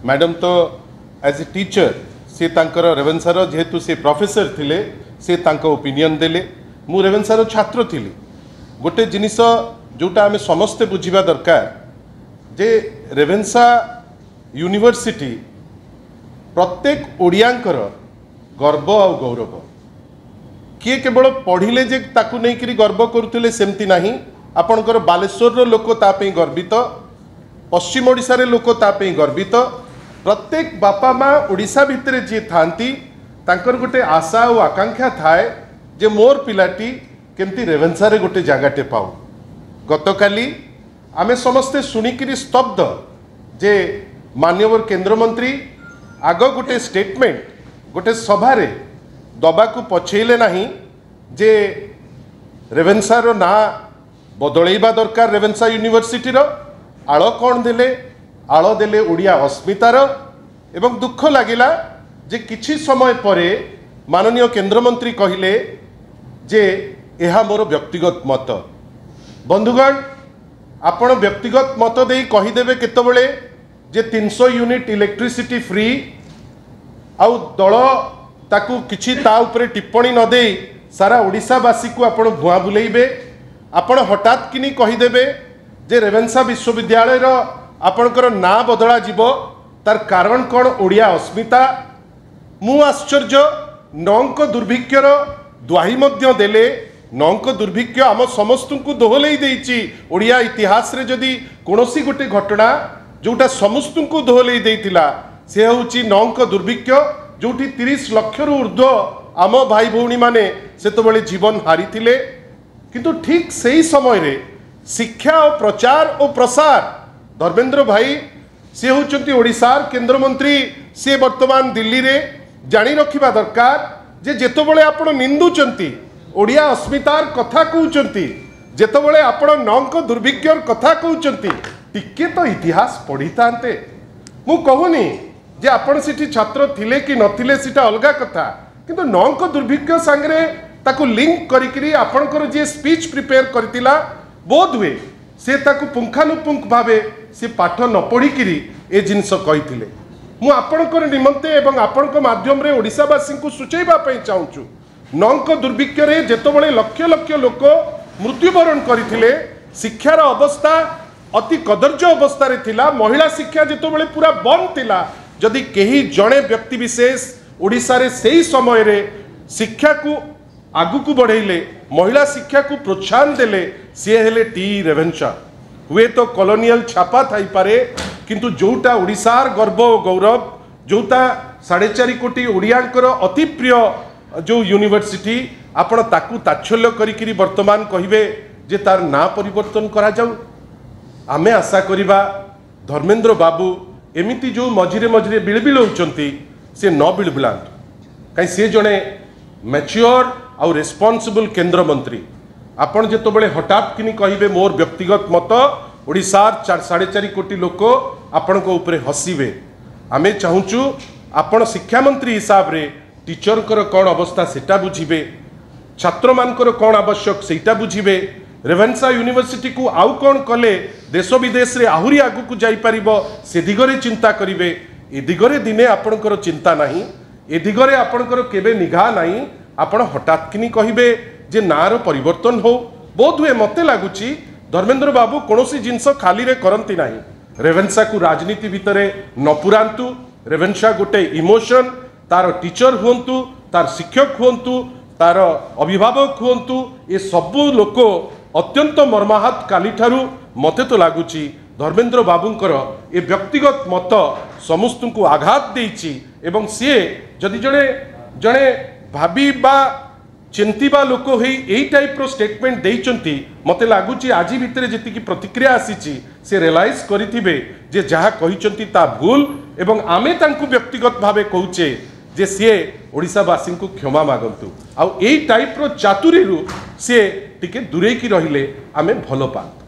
Madam तो as a teacher से तांकर रेवेन्सार जेहेतु से प्रोफेसर थिले से तांको ओपिनियन देले मु रेवेन्सार छात्र थिली गोटे जिनिस जोटा आमे समस्ते बुझिबा दरकार जे रेवेन्सा यूनिवर्सिटी प्रत्येक ओडियांकर गर्व और गौरव किए केवल पढ़िले जे ताकू नहीं करी गर्व करुले सेमती नहीं आपणकर बालेश्वर लोक तापई गर्वित पश्चिम ओडिशा रे लोक तापई गर्वित प्रत्येक बापा माँ ओडिशा भितर जी थांती तांकर गोटे आशा और आकांक्षा थाए जे मोर पिलाटी केमती रेवेन्सा रे गोटे जगाटे पाऊ गतकाली आमे समस्ते सुनिकिरी स्तब्ध जे माननीय केंद्रमंत्री आग गोटे स्टेटमेंट गोटे सभारे दबाकू पछेले नहीं जे रेवेन्सा रो ना बदलैबा दरकार रेवेन्सा यूनिवर्सिटी रो आळ कौन देले आळ देले ओडिया अस्मितार एवं दुख लगिला जे किछि समय परे माननीय केंद्रमंत्री कहिले जे यह मोर व्यक्तिगत मत बंधुगण आपण व्यक्तिगत मत दे कहीदेवे केतबेले जे 300 यूनिट इलेक्ट्रिसिटी फ्री आउ दल ताकू किछि ता उपरे टिप्पणी न दे सारा ओडिशावासी को आपण भुआ बुलेइबे आपण हठात किनी कहीदेवे जे रेवेन्सा विश्वविद्यालय रो आपणकर ना बदला जीवो तार कारण कौन ओडिया अस्मिता मु आश्चर्य नौंक दुर्भिक्षर द्वाही मध्य देले नौंक दुर्भिक्ष आम समस्त को दोहलई देइछि ओडिया इतिहास रे जदि कोनोसी गोटे घटना जोटा समस्त को दोहलई देइतिला से होछि नौंक दुर्भिक्ष जोटी 30 लाख रु ऊर्ध्व आम भाई भौणी माने सेतबेले जीवन हारिथिले किंतु ठीक सही समय रे शिक्षा और प्रचार और प्रसार धर्मेंद्र भाई सी होचंती ओडिशार केंद्र मंत्री सी वर्तमान दिल्ली रे जानी रखिबा दरकार जे जेतबेले आपण निंदुचंती ओडिया अस्मितार कथा कहउचंती जेतबेले आपण नौंक दुर्भिक्षर कथा कहउचंती टिके तो इतिहास पढ़ी तांते मु कहूनी जे आपण सिटी छात्र थिले कि नथिले सिटा अलगा कथा किंतु नौंक दुर्भिक्ष संगे ताकू लिंक करिकरी आपणकर जे स्पीच प्रिपेयर करतिला बोध हुए से ताकू पुंखानुपुंख भावे से पाठ न पढ़िकी ए जिनस कही मु आपणकर निमंते एवं आपणक माध्यम रे ओडिशावासी को सूचैबा पई चाहूछु नौंक दुर्भिक्ष रे जेतबेले लक्ष लक्ष लोक मृत्युवरण करथिले शिक्षार अवस्था अति कदर्य अवस्था रे थिला महिला शिक्षा जेतबेले पूरा बंद थिला जदि केही जणे व्यक्ति विशेष ओडिशा रे सेही समय रे शिक्षा को आगु को बढ़ेले महिला शिक्षा को प्रोत्साहन देले सी हेले टी रेवेन्सा हुए तो कॉलोनियल छापा थाई पारे किंतु जोटा ओडिशार गर्व और गौरव जोटा 4.5 कोटी ओडियांकर अति प्रिय जो यूनिवर्सिटी आपण ताकू ताच्छल्य करिकरी वर्तमान कहिबे जे तार ना परिवर्तन करा जाऊ आमे आशा करिबा धर्मेंद्र बाबू एमिति जो मझिरे मझिरे बिलबिल होचंती से न बिलबिलांतु कहीं से जड़े मैच्योर आउ रेस्पॉन्सिबल केंद्र मंत्री आपण जेतबेले हठात किनी कहिबे मोर व्यक्तिगत मत ओडिशार 4.5 कोटी लोक आपण को ऊपर हसीबे आमे चाहूचु आपण शिक्षा मंत्री हिसाब रे टीचर कर कौन अवस्था सेटा बुझिबे छात्र मानकर कौन आवश्यक सेटा बुझिबे रेवेन्सा यूनिवर्सिटी को आउ कौन कले देश विदेश रे आहुरी आगु को जाई परिबो से दिगरे चिंता करिवे ए दिगरे दिने आपणकर चिंता नहीं ए दिगरे आपणकर केबे निगाह नहीं आपण हठात किनी कहिबे जे नार परिवर्तन हो बोध हुए मते लागुची धर्मेंद्र बाबू कोनोसी जिंस खाली रे करंती नहीं रेवेन्सा को राजनीति भितरे न पुरांतु रेवेन्सा गोटे इमोशन तार टीचर हुंतु तार शिक्षक हुंतु तार अभिभावक हुंतु ये सबु लोक अत्यंत मर्माहत काली ठारू मते तो लागुची धर्मेंद्र बाबूंकर ए व्यक्तिगत मत समस्त को आघात देइची एवं सी जदि जड़े जड़े भाबी बा चिंतीबा लोक हो टाइप रो स्टेटमेंट देइचंती मते लागुची आज भितर जेति की प्रतिक्रिया आसीची से रियलाइज करिथिबे जे जहा कहिचंती ता भूल एवं आमे तांकु व्यक्तिगत भावे कहूचे जे सी ओडिशावासी को क्षमा मागंतु आउ ए टाइप रो चातुरी सी टिके दूरे की रहिले आमे भलो पांतु।